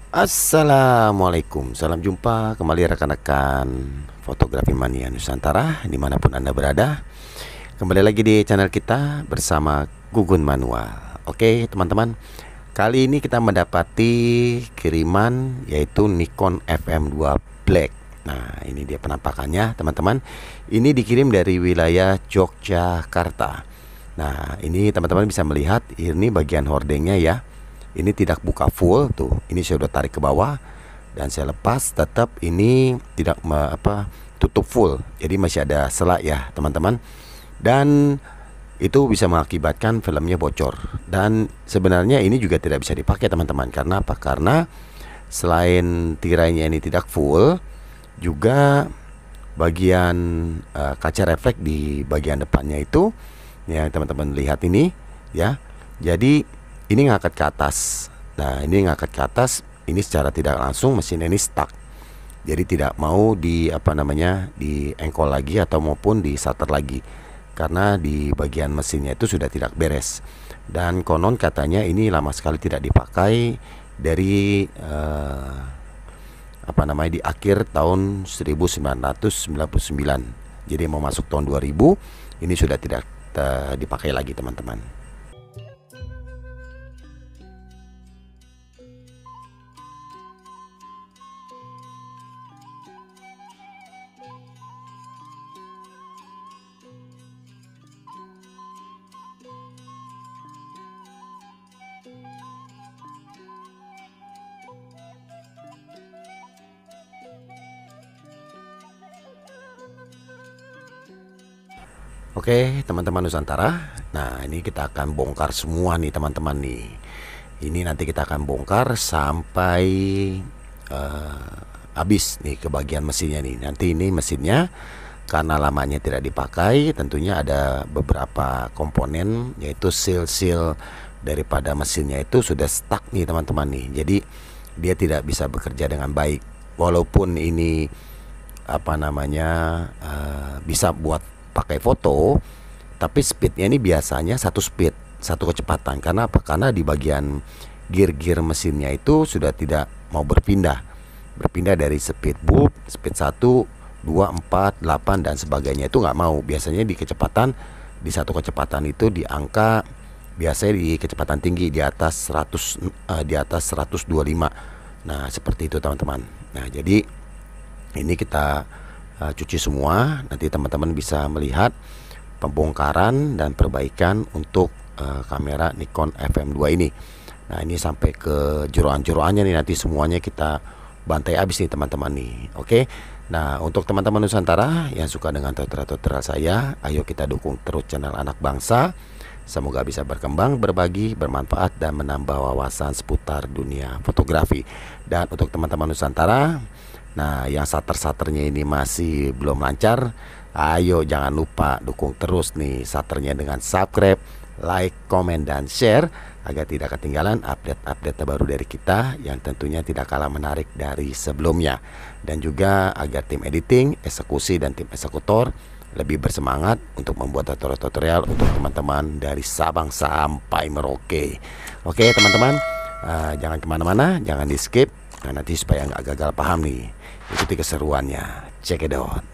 Assalamualaikum, salam jumpa kembali rekan-rekan fotografi mania Nusantara dimanapun Anda berada. Kembali lagi di channel kita bersama Gugun Manual. Oke teman-teman, kali ini kita mendapati kiriman yaitu Nikon FM2 Black. Nah ini dia penampakannya teman-teman. Ini dikirim dari wilayah Yogyakarta. Nah ini teman-teman bisa melihat ini bagian hordengnya ya. Ini tidak buka full tuh. Ini saya udah tarik ke bawah dan saya lepas, tetap ini tidak tutup full. Jadi masih ada sela ya teman-teman. Dan itu bisa mengakibatkan filmnya bocor. Dan sebenarnya ini juga tidak bisa dipakai teman-teman. Karena apa? Karena selain tirainya ini tidak full, juga bagian kaca refleks di bagian depannya itu yang teman-teman lihat ini ya. Jadi ini ngangkat ke atas. Nah ini ngangkat ke atas, ini secara tidak langsung mesin ini stuck. Jadi tidak mau di di engkol lagi atau maupun di starter lagi, karena di bagian mesinnya itu sudah tidak beres. Dan konon katanya ini lama sekali tidak dipakai dari di akhir tahun 1999. Jadi mau masuk tahun 2000 ini sudah tidak dipakai lagi teman-teman. Oke teman-teman Nusantara, nah ini kita akan bongkar semua nih teman-teman nih. Ini nanti kita akan bongkar sampai habis nih ke bagian mesinnya nih. Nanti ini mesinnya karena lamanya tidak dipakai, tentunya ada beberapa komponen yaitu seal-seal daripada mesinnya itu sudah stuck nih teman-teman nih. Jadi dia tidak bisa bekerja dengan baik. Walaupun ini bisa buat pakai foto, tapi speednya ini biasanya satu speed, satu kecepatan. Karena apa? Karena di bagian gear mesinnya itu sudah tidak mau berpindah dari speed bulb, speed 1, 2, 4, 8 dan sebagainya, itu nggak mau. Biasanya di kecepatan, di satu kecepatan itu di angka, biasanya di kecepatan tinggi di atas 100, di atas 125. Nah seperti itu teman-teman. Nah jadi ini kita cuci semua. Nanti teman-teman bisa melihat pembongkaran dan perbaikan untuk kamera Nikon FM2 ini. Nah ini sampai ke jeroan-jeroannya nih, nanti semuanya kita bantai habis nih teman-teman nih. Oke. Nah untuk teman-teman Nusantara yang suka dengan tutorial saya, ayo kita dukung terus channel Anak Bangsa. Semoga bisa berkembang, berbagi, bermanfaat dan menambah wawasan seputar dunia fotografi. Dan untuk teman-teman Nusantara, nah yang shutter-shutternya ini masih belum lancar, ayo jangan lupa dukung terus nih shutternya dengan subscribe, like, komen, dan share agar tidak ketinggalan update-update terbaru dari kita yang tentunya tidak kalah menarik dari sebelumnya. Dan juga agar tim editing, eksekusi, dan tim eksekutor lebih bersemangat untuk membuat tutorial untuk teman-teman dari Sabang sampai Merauke. Oke teman-teman, jangan kemana-mana, jangan di skip. Nah, nanti supaya nggak gagal paham nih, ikuti keseruannya. Check it out.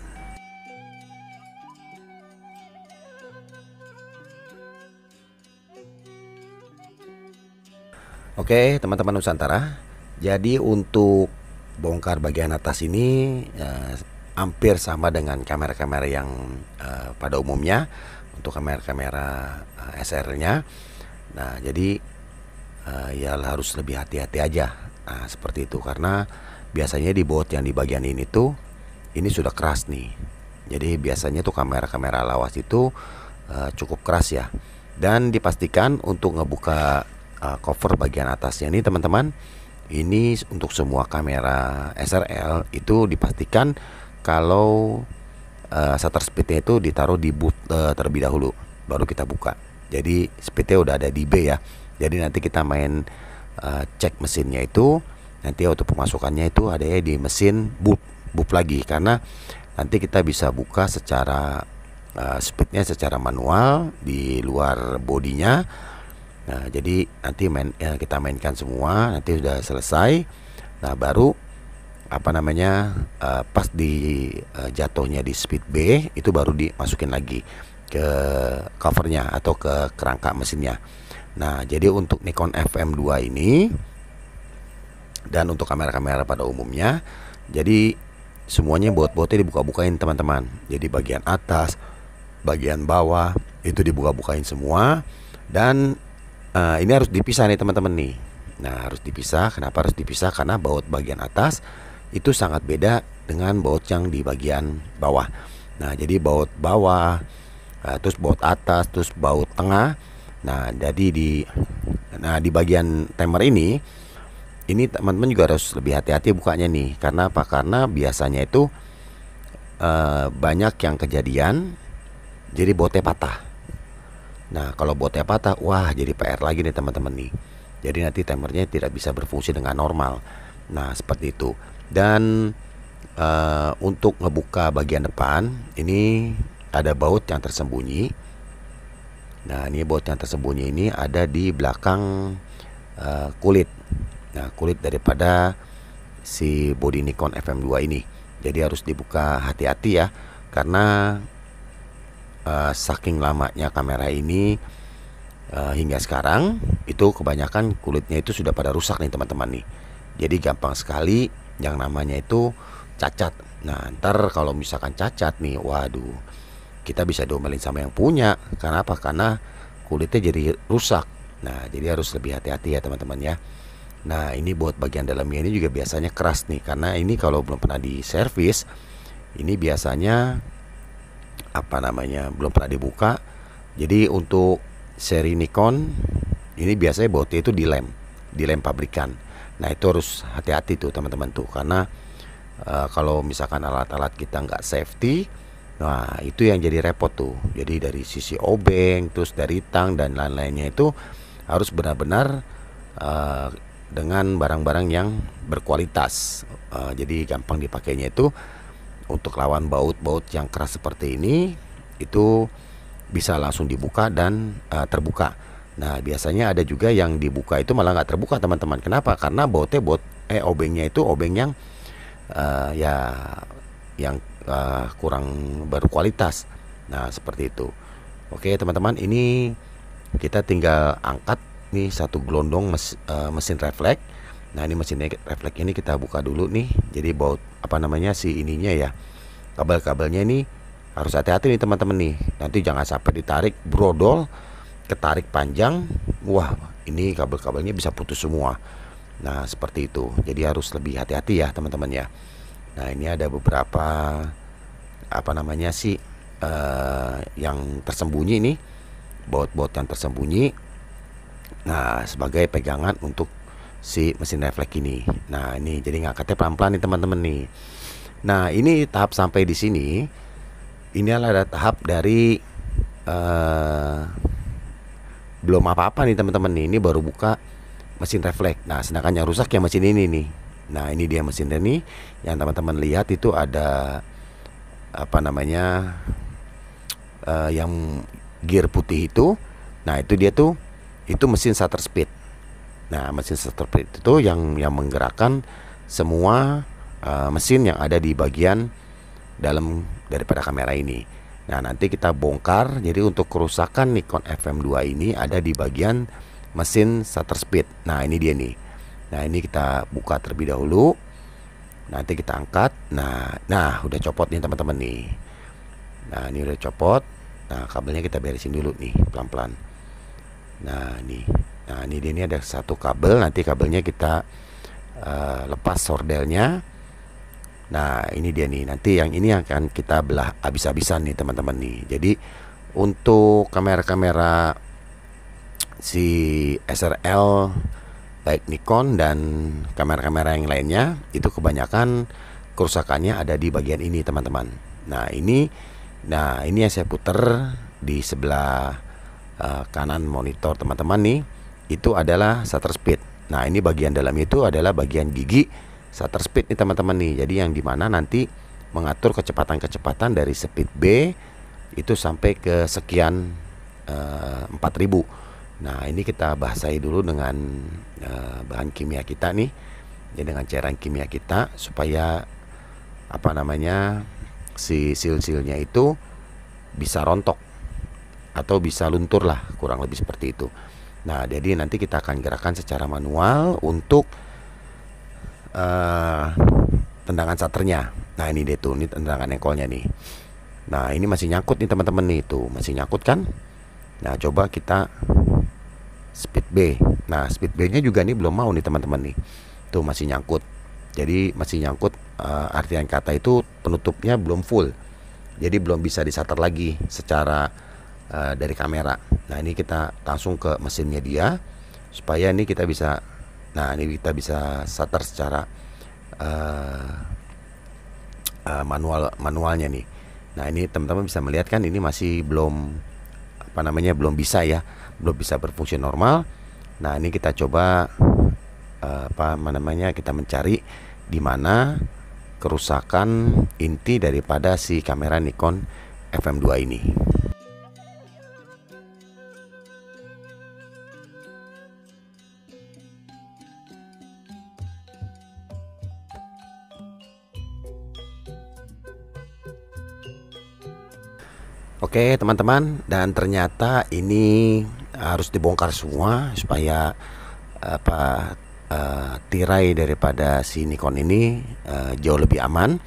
Oke teman-teman Nusantara, jadi untuk bongkar bagian atas ini hampir sama dengan kamera-kamera yang pada umumnya untuk kamera-kamera SR-nya. Nah jadi ya harus lebih hati-hati aja. Nah seperti itu, karena biasanya di baut yang di bagian ini tuh ini sudah keras nih. Jadi biasanya tuh kamera-kamera lawas itu cukup keras ya. Dan dipastikan untuk ngebuka cover bagian atasnya ini teman-teman, ini untuk semua kamera SRL itu dipastikan kalau shutter speednya itu ditaruh di boot terlebih dahulu, baru kita buka. Jadi speednya udah ada di B ya. Jadi nanti kita main cek mesinnya itu, nanti auto pemasukannya itu ada ya di mesin boot lagi, karena nanti kita bisa buka secara speednya secara manual di luar bodinya. Nah jadi nanti kita mainkan semua, nanti sudah selesai Nah baru pas di jatuhnya di speed B itu baru dimasukin lagi ke covernya atau ke kerangka mesinnya. Nah jadi untuk Nikon FM2 ini dan untuk kamera-kamera pada umumnya, jadi semuanya baut-bautnya dibuka-bukain teman-teman. Jadi bagian atas, bagian bawah itu dibuka-bukain semua. Dan ini harus dipisah nih teman-teman nih. Nah harus dipisah. Kenapa harus dipisah? Karena baut bagian atas itu sangat beda dengan baut yang di bagian bawah. Nah jadi baut bawah, terus baut atas, terus baut tengah. Nah jadi di bagian timer ini teman-teman juga harus lebih hati-hati bukanya nih. Karena apa? Karena biasanya itu banyak yang kejadian jadi bautnya patah. Nah kalau bautnya patah, wah jadi PR lagi nih teman-teman nih. Jadi nanti timernya tidak bisa berfungsi dengan normal. Nah seperti itu. Dan untuk ngebuka bagian depan ini ada baut yang tersembunyi. Nah ini baut yang tersembunyi ini ada di belakang kulit. Nah kulit daripada si bodi Nikon FM2 ini. Jadi harus dibuka hati-hati ya. Karena saking lamanya kamera ini hingga sekarang itu kebanyakan kulitnya itu sudah pada rusak nih teman-teman nih. Jadi gampang sekali yang namanya itu cacat. Nah ntar kalau misalkan cacat nih, waduh, kita bisa diomelin sama yang punya. Karena apa? Karena kulitnya jadi rusak. Nah jadi harus lebih hati-hati ya teman-teman ya. Nah ini buat bagian dalamnya ini juga biasanya keras nih. Karena ini kalau belum pernah diservis, ini biasanya belum pernah dibuka. Jadi untuk seri Nikon ini biasanya bautnya itu dilem pabrikan. Nah itu harus hati-hati tuh teman-teman tuh. Karena kalau misalkan alat-alat kita nggak safety, nah itu yang jadi repot tuh. Jadi dari sisi obeng, terus dari tang dan lain-lainnya itu harus benar-benar dengan barang-barang yang berkualitas. Jadi gampang dipakainya itu untuk lawan baut-baut yang keras seperti ini, itu bisa langsung dibuka dan terbuka. Nah biasanya ada juga yang dibuka itu malah nggak terbuka teman-teman. Kenapa? Karena obengnya itu obeng yang kurang berkualitas. Nah seperti itu. Oke teman-teman, ini kita tinggal angkat nih satu gelondong mesin refleks. Nah ini mesin refleks ini kita buka dulu nih. Jadi baut si ininya ya, kabel-kabelnya ini harus hati-hati nih teman-teman nih. Nanti jangan sampai ditarik brodol, ketarik panjang, wah ini kabel-kabelnya bisa putus semua. Nah seperti itu. Jadi harus lebih hati-hati ya teman-teman ya. Nah ini ada beberapa yang tersembunyi nih, baut-baut yang tersembunyi. Nah sebagai pegangan untuk si mesin refleks ini. Nah ini jadi ngangkatnya pelan-pelan nih teman-teman nih. Nah ini tahap sampai di sini, ini adalah tahap dari belum apa-apa nih teman-teman nih. Ini baru buka mesin refleks. Nah sedangkan yang rusak ya mesin ini nih. Nah ini dia mesin ini yang teman-teman lihat itu ada yang gear putih itu. Nah itu dia tuh, itu mesin shutter speed. Nah mesin shutter speed itu yang menggerakkan semua mesin yang ada di bagian dalam daripada kamera ini. Nah nanti kita bongkar. Jadi untuk kerusakan Nikon FM2 ini ada di bagian mesin shutter speed. Nah ini dia nih. Nah ini kita buka terlebih dahulu. Nanti kita angkat. Nah udah copot nih teman-teman nih. Nah ini udah copot. Nah kabelnya kita beresin dulu nih pelan-pelan. Nah ini dia, ini ada satu kabel. Nanti kabelnya kita lepas sordelnya. Nah ini dia nih. Nanti yang ini akan kita belah habis-habisan nih teman-teman nih. Jadi untuk kamera-kamera si SRL baik Nikon dan kamera-kamera yang lainnya itu kebanyakan kerusakannya ada di bagian ini teman-teman. Nah ini yang saya putar di sebelah kanan monitor teman-teman nih, itu adalah shutter speed. Nah ini bagian dalam itu adalah bagian gigi shutter speed nih teman-teman nih. Jadi yang dimana nanti mengatur kecepatan dari speed B itu sampai ke sekian 4000. Nah ini kita basahi dulu dengan bahan kimia kita nih. ya dengan cairan kimia kita supaya apa namanya si seal-sealnya itu bisa rontok atau bisa luntur lah, kurang lebih seperti itu. Nah, jadi nanti kita akan gerakan secara manual untuk tendangan shutternya. Nah, ini deh tuh, ini tendangan engkolnya nih. Nah, ini masih nyangkut nih teman-teman nih, tuh masih nyangkut kan. Nah, coba kita speed B. Nah, speed B nya juga nih belum mau nih teman-teman nih, tuh masih nyangkut. Jadi masih nyangkut, artian kata itu penutupnya belum full, jadi belum bisa di-shutter lagi secara dari kamera. Nah, ini kita langsung ke mesinnya dia supaya ini kita bisa, nah ini kita bisa shutter secara manualnya nih. Nah, ini teman-teman bisa melihat kan, ini masih belum apa namanya belum bisa ya, belum bisa berfungsi normal. Nah, ini kita coba apa namanya kita mencari di mana kerusakan inti daripada si kamera Nikon FM2 ini. Oke teman-teman, dan ternyata ini harus dibongkar semua supaya apa tirai daripada si Nikon ini jauh lebih aman.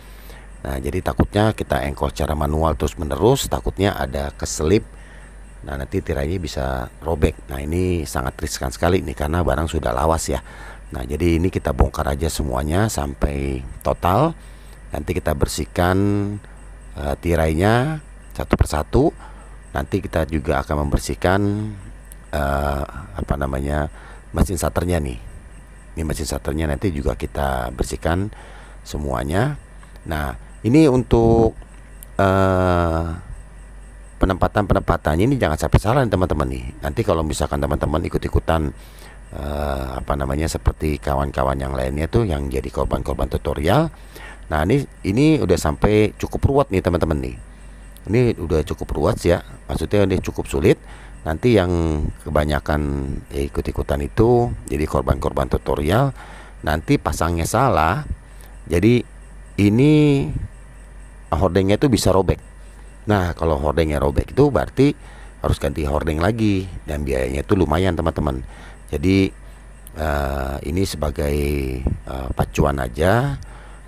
Nah, jadi takutnya kita engkol secara manual terus menerus, takutnya ada keselip. Nah, nanti tirainya bisa robek. Nah, ini sangat riskan sekali nih karena barang sudah lawas ya. Nah, jadi ini kita bongkar aja semuanya sampai total. Nanti kita bersihkan tirainya satu persatu. Nanti kita juga akan membersihkan apa namanya mesin shutternya nih. Ini mesin shutternya nanti juga kita bersihkan semuanya. Nah, ini untuk penempatan-penempatannya ini jangan sampai salah teman-teman nih. Nanti kalau misalkan teman-teman ikut-ikutan apa namanya seperti kawan-kawan yang lainnya tuh yang jadi korban-korban tutorial. Nah, ini udah sampai cukup ruwet nih teman-teman nih. Ini udah cukup ruwet ya, maksudnya ini cukup sulit. Nanti yang kebanyakan ikut-ikutan itu jadi korban-korban tutorial, nanti pasangnya salah, jadi ini hordengnya itu bisa robek. Nah, kalau hordengnya robek itu berarti harus ganti hordeng lagi, dan biayanya itu lumayan teman-teman. Jadi ini sebagai pacuan aja.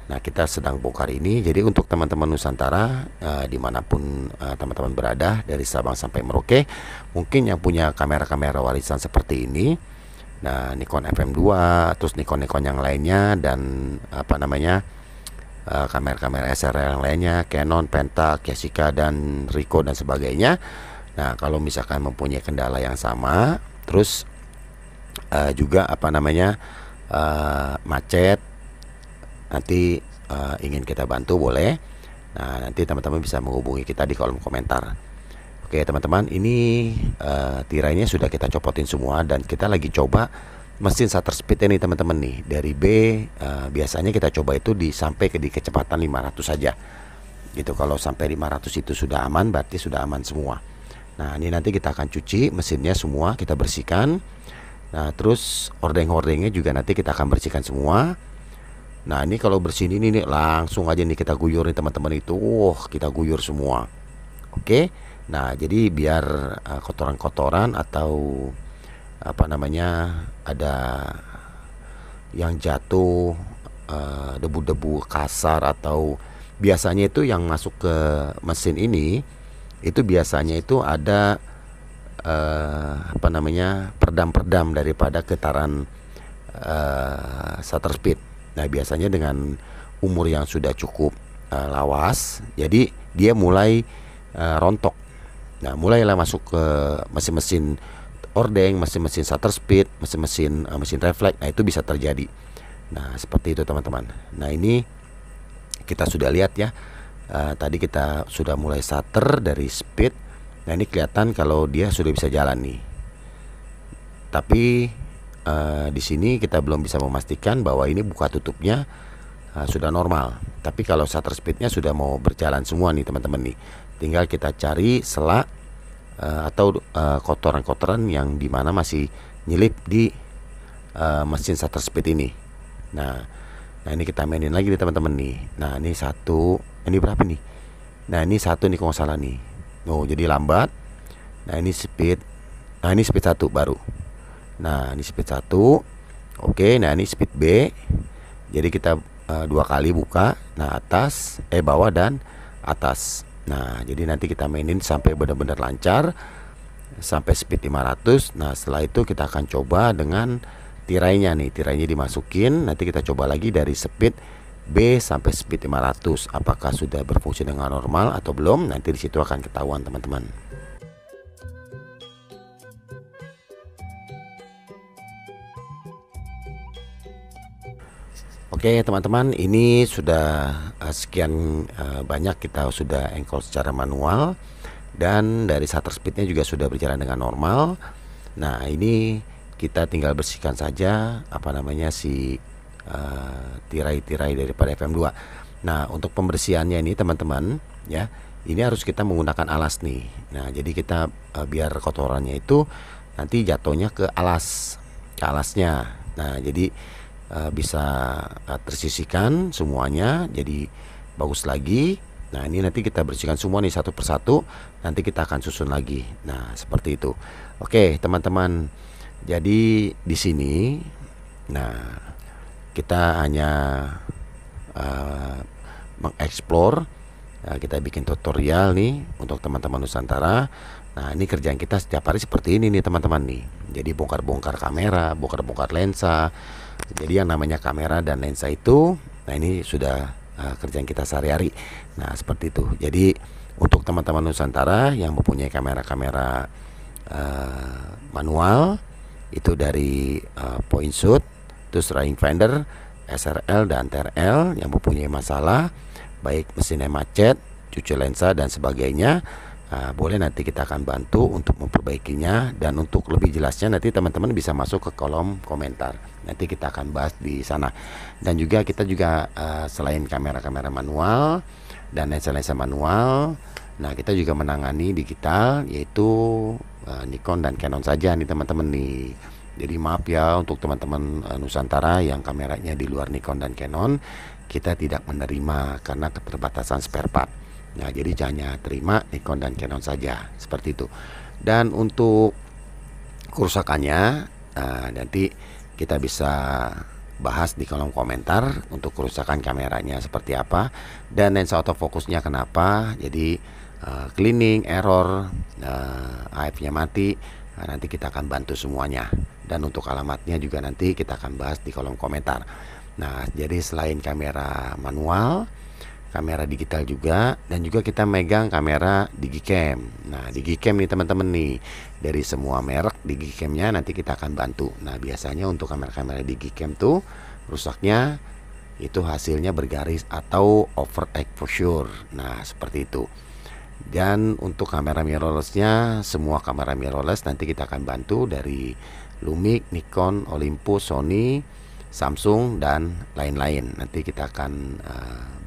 Nah, kita sedang bongkar ini. Jadi untuk teman-teman Nusantara dimanapun teman-teman berada dari Sabang sampai Merauke, mungkin yang punya kamera-kamera warisan seperti ini, nah Nikon FM2, terus Nikon-Nikon yang lainnya, dan apa namanya kamera-kamera SLR yang lainnya, Canon, Pentax, Yashica, dan Ricoh dan sebagainya. Nah, kalau misalkan mempunyai kendala yang sama, terus juga apa namanya macet, nanti ingin kita bantu boleh. Nah, nanti teman-teman bisa menghubungi kita di kolom komentar. Oke teman-teman, ini tirainya sudah kita copotin semua, dan kita lagi coba mesin shutter speed ini teman-teman nih. Dari B biasanya kita coba itu sampai di kecepatan 500 saja gitu. Kalau sampai 500 itu sudah aman, berarti sudah aman semua. Nah, ini nanti kita akan cuci mesinnya semua, kita bersihkan. Nah, terus hordeng-hordengnya juga nanti kita akan bersihkan semua. Nah, ini kalau bersih ini nih langsung aja nih kita guyur nih teman-teman itu. Kita guyur semua. Oke. Nah, jadi biar kotoran-kotoran atau apa namanya ada yang jatuh, debu-debu kasar, atau biasanya itu yang masuk ke mesin ini itu biasanya itu ada apa namanya peredam-peredam daripada getaran shutter speed. Nah, biasanya dengan umur yang sudah cukup lawas, jadi dia mulai rontok. Nah, mulailah masuk ke mesin-mesin hordeng, mesin-mesin shutter speed, mesin refleks. Nah, itu bisa terjadi. Nah, seperti itu teman-teman. Nah, ini kita sudah lihat ya. Tadi kita sudah mulai shutter dari speed. Nah, ini kelihatan kalau dia sudah bisa jalan nih. Tapi di sini kita belum bisa memastikan bahwa ini buka tutupnya sudah normal. Tapi kalau shutter speednya sudah mau berjalan semua nih teman-teman nih. Tinggal kita cari sela atau kotoran-kotoran yang dimana masih nyelip di mesin shutter speed ini. Nah, nah ini kita mainin lagi nih teman-teman nih. Nah ini satu, ini berapa nih? Nah ini satu nih kalau nggak salah nih. Oh jadi lambat. Nah ini speed. Nah ini speed 1 baru. Nah ini speed 1. Oke, nah ini speed B. Jadi kita 2 kali buka. Nah atas, bawah dan atas. Nah jadi nanti kita mainin sampai benar-benar lancar, sampai speed 500. Nah setelah itu kita akan coba dengan tirainya nih. Tirainya dimasukin. Nanti kita coba lagi dari speed B sampai speed 500. Apakah sudah berfungsi dengan normal atau belum? Nanti di situ akan ketahuan teman-teman. Oke teman-teman, ini sudah sekian banyak kita sudah encode secara manual, dan dari shutter speednya juga sudah berjalan dengan normal. Nah ini kita tinggal bersihkan saja apa namanya si tirai-tirai daripada FM2. Nah untuk pembersihannya ini teman-teman ya, ini harus kita menggunakan alas nih. Nah jadi kita biar kotorannya itu nanti jatuhnya ke alasnya. Nah jadi bisa tersisihkan semuanya jadi bagus lagi. Nah ini nanti kita bersihkan semua nih satu persatu, nanti kita akan susun lagi. Nah seperti itu. Oke teman-teman, jadi di sini nah kita hanya mengeksplor. Kita bikin tutorial nih untuk teman-teman Nusantara. Nah ini kerjaan kita setiap hari seperti ini nih teman-teman nih. Jadi bongkar-bongkar kamera, bongkar-bongkar lensa. Jadi yang namanya kamera dan lensa itu, nah ini sudah kerjaan kita sehari-hari. Nah seperti itu. Jadi untuk teman-teman Nusantara yang mempunyai kamera-kamera manual, itu dari point shoot, terus rangefinder, SRL dan TRL, yang mempunyai masalah baik mesinnya macet, cuci lensa dan sebagainya, boleh nanti kita akan bantu untuk memperbaikinya. Dan untuk lebih jelasnya nanti teman-teman bisa masuk ke kolom komentar, nanti kita akan bahas di sana. Dan juga kita juga selain kamera-kamera manual dan lensa-lensa manual, nah kita juga menangani digital, yaitu Nikon dan Canon saja nih teman-teman nih. Jadi maaf ya untuk teman-teman Nusantara yang kameranya di luar Nikon dan Canon, kita tidak menerima karena keterbatasan spare part. Nah jadi hanya terima Nikon dan Canon saja, seperti itu. Dan untuk kerusakannya nanti kita bisa bahas di kolom komentar untuk kerusakan kameranya seperti apa, dan lensa autofocusnya kenapa jadi cleaning, error, AF-nya mati. Nah, nanti kita akan bantu semuanya. Dan untuk alamatnya juga nanti kita akan bahas di kolom komentar. Nah jadi selain kamera manual, kamera digital juga, dan juga kita megang kamera digicam. Nah digicam nih teman-teman nih, dari semua merek digicamnya nanti kita akan bantu. Nah biasanya untuk kamera-kamera digicam tuh rusaknya itu hasilnya bergaris atau over exposure. Nah seperti itu. Dan untuk kamera mirrorlessnya, semua kamera mirrorless nanti kita akan bantu dari Lumix, Nikon, Olympus, Sony, Samsung dan lain-lain. Nanti kita akan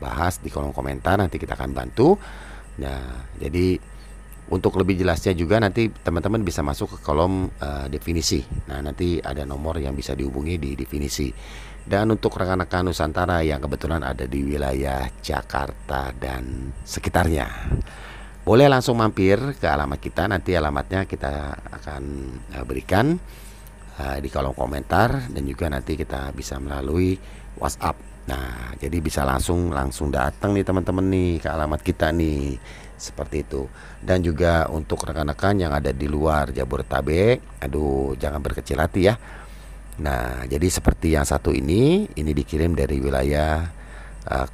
bahas di kolom komentar, nanti kita akan bantu. Nah jadi untuk lebih jelasnya juga nanti teman-teman bisa masuk ke kolom definisi. Nah nanti ada nomor yang bisa dihubungi di definisi. Dan untuk rekan-rekan Nusantara yang kebetulan ada di wilayah Jakarta dan sekitarnya, boleh langsung mampir ke alamat kita. Nanti alamatnya kita akan berikan di kolom komentar, dan juga nanti kita bisa melalui WhatsApp. Nah jadi bisa langsung datang nih teman-teman nih ke alamat kita nih, seperti itu. Dan juga untuk rekan-rekan yang ada di luar Jabodetabek, aduh jangan berkecil hati ya. Nah jadi seperti yang satu ini dikirim dari wilayah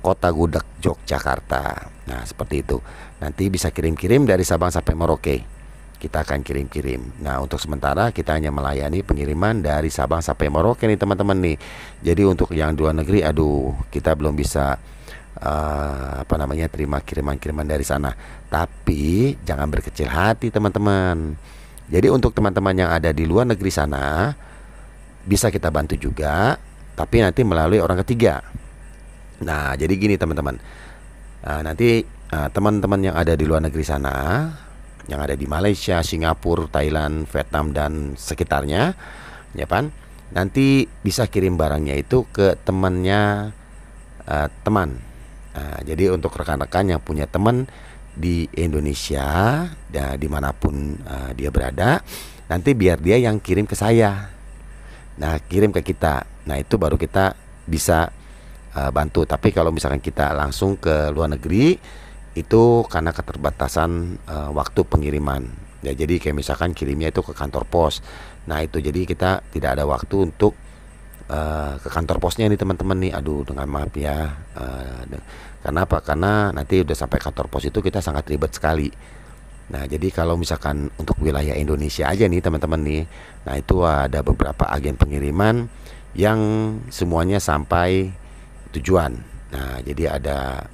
Kota Gudeg, Yogyakarta. Nah seperti itu. Nanti bisa kirim-kirim dari Sabang sampai Merauke, kita akan kirim-kirim. Nah untuk sementara kita hanya melayani pengiriman dari Sabang sampai Merauke nih teman-teman nih. Jadi untuk yang luar negeri, aduh kita belum bisa terima kiriman-kiriman dari sana. Tapi jangan berkecil hati teman-teman. Jadi untuk teman-teman yang ada di luar negeri sana, bisa kita bantu juga, tapi nanti melalui orang ketiga. Nah jadi gini teman-teman, nanti teman-teman yang ada di luar negeri sana, yang ada di Malaysia, Singapura, Thailand, Vietnam dan sekitarnya, ya kan? nanti bisa kirim barangnya itu ke temannya, teman. Nah, jadi untuk rekan-rekan yang punya teman di Indonesia, ya, dimanapun dia berada, nanti biar dia yang kirim ke saya. Nah, kirim ke kita. Nah, itu baru kita bisa bantu. Tapi kalau misalkan kita langsung ke luar negeri, itu karena keterbatasan waktu pengiriman. Ya, jadi kayak misalkan kirimnya itu ke kantor pos. Nah, itu jadi kita tidak ada waktu untuk ke kantor posnya nih teman-teman nih. Aduh, dengan maaf ya. Karena apa? Karena nanti udah sampai kantor pos itu kita sangat ribet sekali. Nah, jadi kalau misalkan untuk wilayah Indonesia aja nih teman-teman nih, nah itu ada beberapa agen pengiriman yang semuanya sampai tujuan. Nah, jadi ada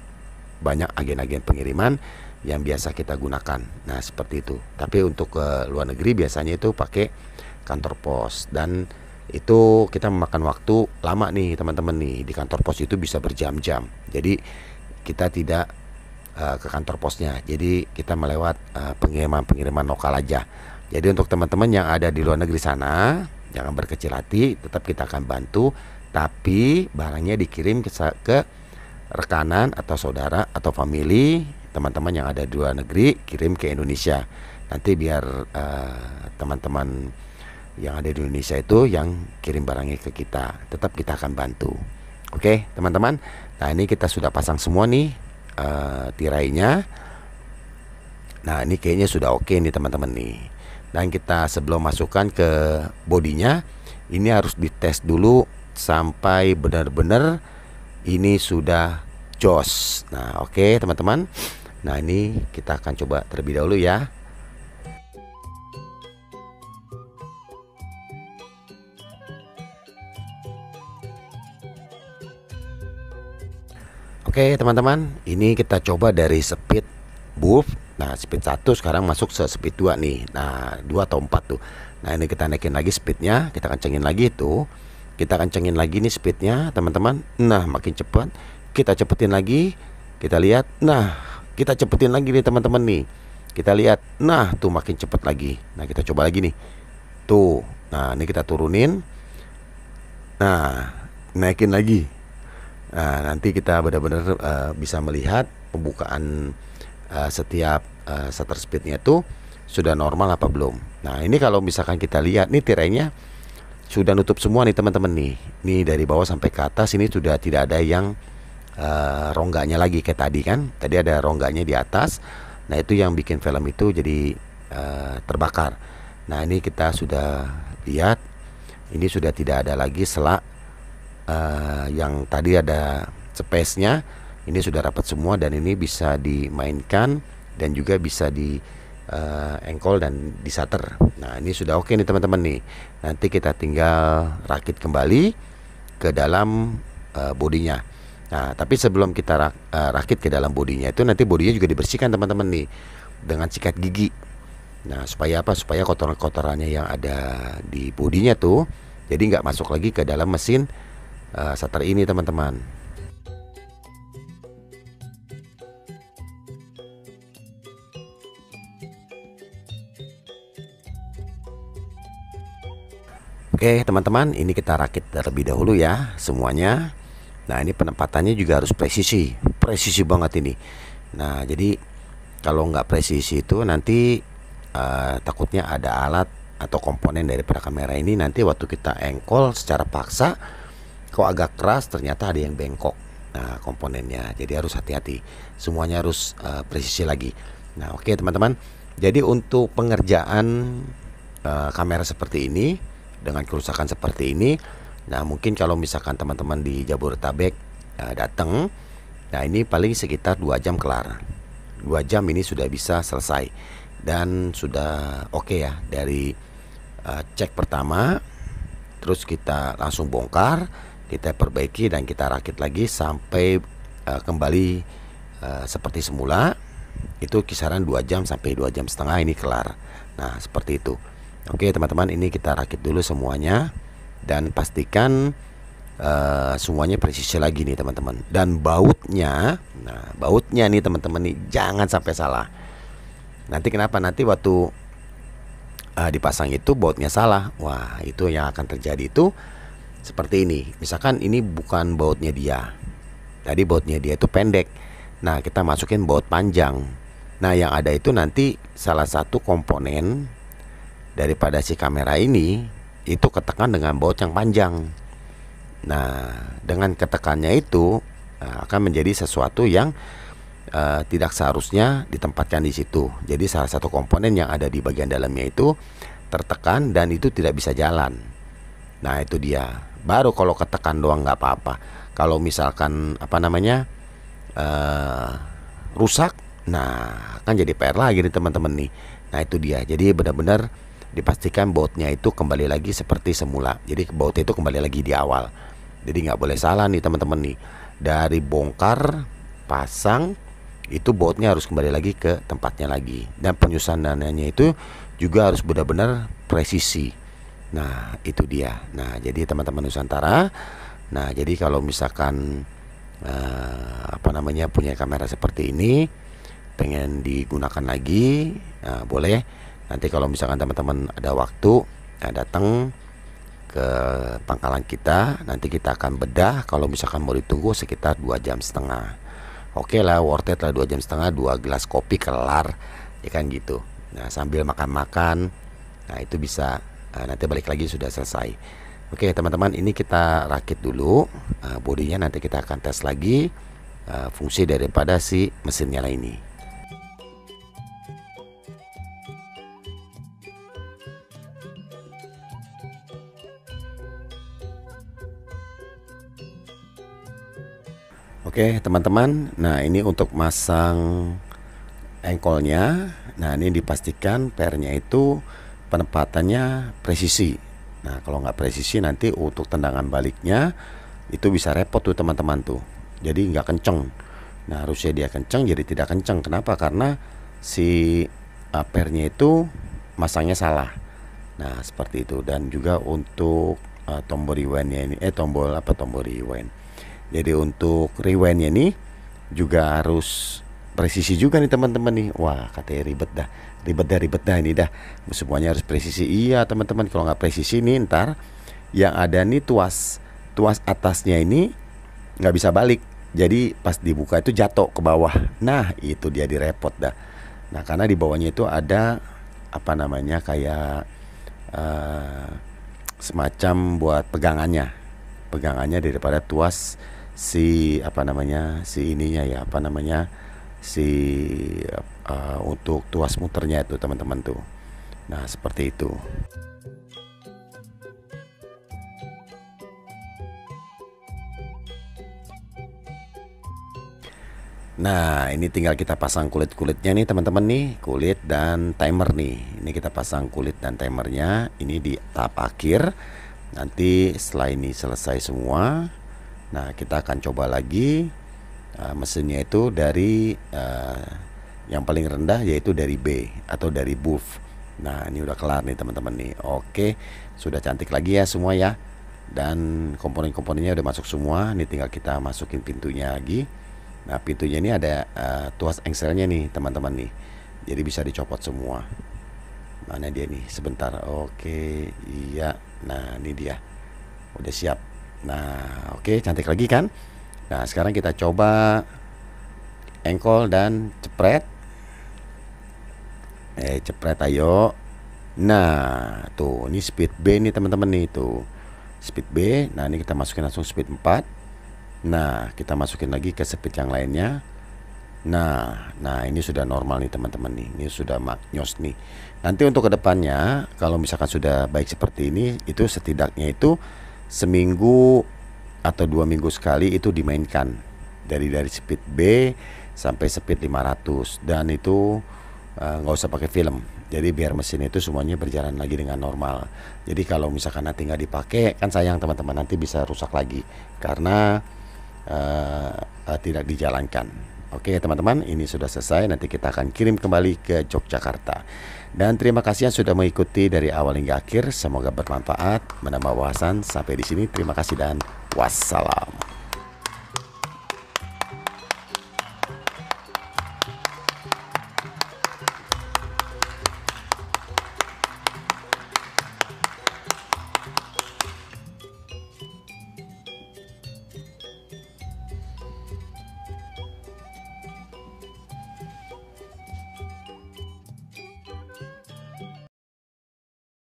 banyak agen-agen pengiriman yang biasa kita gunakan. Nah, seperti itu. Tapi untuk ke luar negeri biasanya itu pakai kantor pos, dan itu kita memakan waktu lama nih teman-teman nih. Di kantor pos itu bisa berjam-jam. Jadi kita tidak ke kantor posnya. Jadi kita melewat pengiriman lokal aja. Jadi untuk teman-teman yang ada di luar negeri sana, jangan berkecil hati, tetap kita akan bantu, tapi barangnya dikirim ke rekanan atau saudara atau family teman-teman yang ada di luar negeri, kirim ke Indonesia. Nanti biar teman-teman yang ada di Indonesia itu yang kirim barangnya ke kita, tetap kita akan bantu. Oke teman-teman. Nah, ini kita sudah pasang semua nih tirainya. Nah, ini kayaknya sudah oke nih teman-teman nih. Dan kita sebelum masukkan ke bodinya, ini harus dites dulu sampai benar-benar ini sudah jos. Nah, oke teman-teman. Nah, ini kita akan coba terlebih dahulu ya. Oke teman-teman, ini kita coba dari speed buff. Nah, speed 1 sekarang masuk ke speed 2 nih. Nah, 2 atau 4 tuh. Nah, ini kita naikin lagi speednya, kita kencengin lagi itu. Kita kencengin lagi nih speednya teman-teman. Nah, makin cepat. Kita cepetin lagi. Kita lihat. Nah, kita cepetin lagi nih teman-teman nih. Kita lihat. Nah, tuh makin cepat lagi. Nah, kita coba lagi nih. Tuh. Nah, ini kita turunin. Nah, naikin lagi. Nah, nanti kita benar-benar bisa melihat pembukaan setiap shutter speednya itu sudah normal apa belum. Nah, ini kalau misalkan kita lihat nih tirainya sudah nutup semua nih teman-teman nih. Nih dari bawah sampai ke atas ini sudah tidak ada yang rongganya lagi kayak tadi kan. Tadi ada rongganya di atas. Nah, itu yang bikin film itu jadi terbakar. Nah, ini kita sudah lihat ini sudah tidak ada lagi selak yang tadi ada space-nya. Ini sudah rapat semua dan ini bisa dimainkan dan juga bisa di engkol dan di shutter. Nah, ini sudah oke nih teman-teman nih. Nanti kita tinggal rakit kembali ke dalam bodinya. Nah, tapi sebelum kita rakit ke dalam bodinya itu, nanti bodinya juga dibersihkan teman-teman nih dengan sikat gigi. Nah, supaya apa? Supaya kotoran-kotorannya yang ada di bodinya tuh jadi nggak masuk lagi ke dalam mesin shutter ini teman-teman. Oke teman-teman, ini kita rakit terlebih dahulu ya semuanya. Nah, ini penempatannya juga harus presisi banget ini. Nah, jadi kalau nggak presisi itu nanti takutnya ada alat atau komponen daripada kamera ini nanti waktu kita engkol secara paksa kok agak keras, ternyata ada yang bengkok. Nah, komponennya, jadi harus hati-hati. Semuanya harus presisi lagi. Nah, oke teman-teman. Jadi untuk pengerjaan kamera seperti ini dengan kerusakan seperti ini, nah mungkin kalau misalkan teman-teman di Jabodetabek datang, nah ini paling sekitar 2 jam kelar. 2 jam ini sudah bisa selesai dan sudah oke ya. Dari cek pertama, terus kita langsung bongkar, kita perbaiki dan kita rakit lagi sampai kembali seperti semula. Itu kisaran 2 jam sampai 2 jam setengah ini kelar. Nah, seperti itu. Oke teman-teman, ini kita rakit dulu semuanya dan pastikan semuanya presisi lagi nih teman-teman. Dan bautnya, nah bautnya nih teman-teman nih jangan sampai salah. Nanti kenapa? Nanti waktu dipasang itu bautnya salah. Wah, itu yang akan terjadi itu seperti ini. Misalkan ini bukan bautnya dia. Tadi bautnya dia itu pendek. Nah, kita masukin baut panjang. Nah, yang ada itu nanti salah satu komponen daripada si kamera ini itu ketekan dengan baut yang panjang. Nah, dengan ketekannya itu akan menjadi sesuatu yang tidak seharusnya ditempatkan di situ. Jadi salah satu komponen yang ada di bagian dalamnya itu tertekan dan itu tidak bisa jalan. Nah, itu dia. Baru kalau ketekan doang nggak apa-apa. Kalau misalkan rusak, nah kan jadi PR lagi nih teman-teman nih. Nah, itu dia. Jadi benar-benar dipastikan bautnya itu kembali lagi seperti semula. Jadi bautnya itu kembali lagi di awal. Jadi nggak boleh salah nih teman-teman nih. Dari bongkar, pasang, itu bautnya harus kembali lagi ke tempatnya lagi. Dan penyusunannya itu juga harus benar-benar presisi. Nah, itu dia. Nah, jadi teman-teman Nusantara, nah jadi kalau misalkan punya kamera seperti ini, pengen digunakan lagi, boleh. Nanti kalau misalkan teman-teman ada waktu, datang ke pangkalan kita, nanti kita akan bedah. Kalau misalkan mau ditunggu sekitar 2,5 jam. Oke lah, worth it lah 2,5 jam, 2 gelas kopi kelar, ya kan gitu. Nah, sambil makan-makan, nah itu bisa, nanti balik lagi sudah selesai. Oke teman-teman, ini kita rakit dulu bodinya, nanti kita akan tes lagi fungsi daripada si mesin nyala ini. Oke teman-teman, nah ini untuk masang engkolnya. Nah, ini dipastikan pernya itu penempatannya presisi. Nah, kalau nggak presisi nanti untuk tendangan baliknya itu bisa repot tuh teman-teman tuh. Jadi nggak kenceng. Nah, harusnya dia kenceng jadi tidak kenceng. Kenapa? Karena si pernya itu masangnya salah. Nah, seperti itu. Dan juga untuk tombol rewind-nya ini, tombol rewind. Jadi untuk rewind-nya ini juga harus presisi juga nih teman-teman nih. Wah, katanya ribet dah ini dah. Semuanya harus presisi. Iya teman-teman, kalau nggak presisi nih ntar yang ada nih tuas atasnya ini nggak bisa balik. Jadi pas dibuka itu jatuh ke bawah. Nah, itu dia direpot dah. Nah, karena di bawahnya itu ada kayak semacam buat pegangannya daripada tuas si untuk tuas muternya itu teman-teman tuh. Nah, seperti itu. Nah, ini tinggal kita pasang kulit-kulitnya nih teman-teman nih, kulit dan timer nih. Ini kita pasang kulit dan timernya ini di tahap akhir. Nanti setelah ini selesai semua, nah kita akan coba lagi mesinnya itu dari yang paling rendah, yaitu dari B atau dari buff. Nah, ini udah kelar nih teman-teman nih. Oke, sudah cantik lagi ya semua ya. Dan komponen-komponennya udah masuk semua. Ini tinggal kita masukin pintunya lagi. Nah, pintunya ini ada tuas engselnya nih teman-teman nih. Jadi bisa dicopot semua. Mana dia nih? Sebentar. Oke, iya. Nah, ini dia. Udah siap. Nah, oke, cantik lagi kan? Nah, sekarang kita coba engkol dan cepret. Cepret ayo. Nah, tuh, ini speed B nih teman-teman nih tuh. Speed B. Nah, ini kita masukin langsung speed 4. Nah, kita masukin lagi ke speed yang lainnya. Nah ini sudah normal nih teman-teman nih. Ini sudah maknyos nih. Nanti untuk kedepannya, kalau misalkan sudah baik seperti ini, itu setidaknya itu seminggu atau 2 minggu sekali itu dimainkan dari speed B sampai speed 500. Dan itu nggak usah pakai film. Jadi biar mesin itu semuanya berjalan lagi dengan normal. Jadi kalau misalkan nanti nggak dipakai, kan sayang teman-teman, nanti bisa rusak lagi karena tidak dijalankan. Oke teman-teman, ini sudah selesai. Nanti kita akan kirim kembali ke Yogyakarta. Dan terima kasih yang sudah mengikuti dari awal hingga akhir. Semoga bermanfaat, menambah wawasan. Sampai di sini, terima kasih dan wassalam.